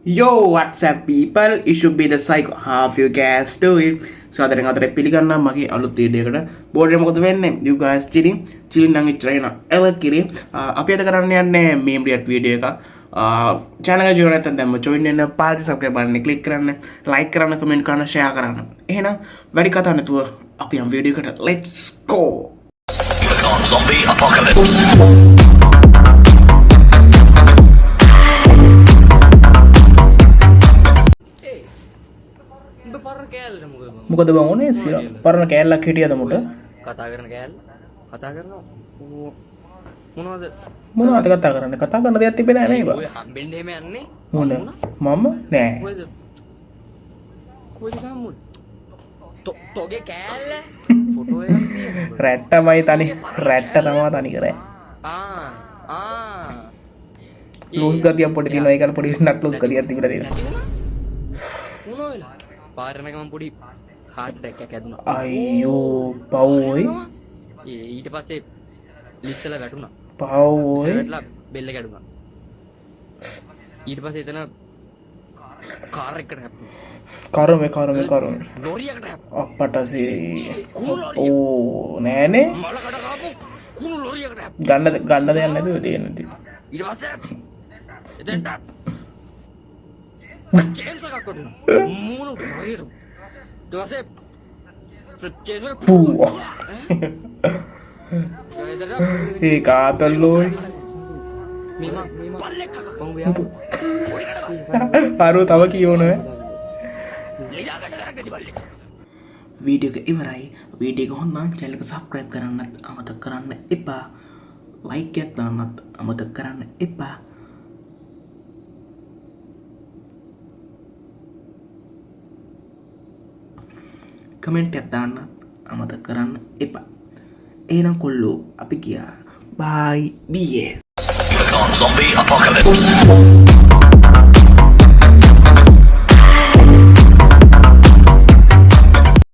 Yo, what's up people? It should be the psycho. How you guys doing? So අද අතර පිළිගන්න මගේ අලුත් වීඩියෝ එකට බෝඩ් එක මොකද වෙන්නේ? You guys chilling නම් ඉච්චරේන එල කිරි. අපි අද කරන්න යන්නේ meme react වීඩියෝ එකක්. channel එක join නැත්නම් දැම්ම join වෙන්න පාල්ටි subscribe button එක click කරන්න, like කරන්න, comment කරන්න, share කරන්න. එහෙනම් වැඩි කතා නැතුව අපි යමු වීඩියෝ එකට. Let's go. Zombie apocalypse. මොකද බං ඕනේ සිර පරණ කෑල්ලක් හිටියද මුට කතා කරන කෑල්ල කතා කරනවා මොනවද කතා කරන්නේ කතා කරන දෙයක් තිබෙන්නේ නැහැ නේද ඔය හම්බෙන්න එහෙම යන්නේ මොන මම නෑ කොයිද ගම්මුද තෝගේ කෑල්ල ෆොටෝ එකක් තියෙනවා රැට්ටමයි තනි රැට්ට තමයි තනි කරේ ලූස් ගතියක් පොඩි තියෙනවා ඒකල පොඩි නක් ලූස් ගතියක් තිබුණා තියෙනවා මොනවද පාරණක මම පොඩි හાર્ට් එකක් ඇදුනා අයියෝ පව්ෝයි ඊට පස්සේ ලිස්සලා වැටුණා පව්ෝයි වැටලා බෙල්ල කැඩුනා ඊට පස්සේ එතන කාර් එකකට හැප්පුණා කරුමේ ලෝරියකට හැප්පුණා අප්පටසේ ඕ නෑනේ මලකට කාපු කුණු ලෝරියකට හැප්පුණා ගන්න දෙයක් නැතුව තියෙන්නේ ඊට පස්සේ එතනට චේන්ස් එකක් කොටුණා මූණට හරියට ඊට පස්සේ චේන්ස් එක පූ ඒ කාතල්ලෝයි මේම පල්ලෙක් පංගු අරු තව කියවනේ ලියාගන්න කරගදි බල්ලෙක් වීඩියෝ එක ඉවරයි වීඩියෝ එක හොඳ නම් channel එක subscribe කරන්නත් අමතක කරන්න එපා like එකක් දාන්නත් අමතක කරන්න එපා කමෙන්ට් එකක් දාන්න අමතක කරන්න එපා එහෙනම් කොල්ලෝ අපි ගියා bye bye Zombie apocalypse.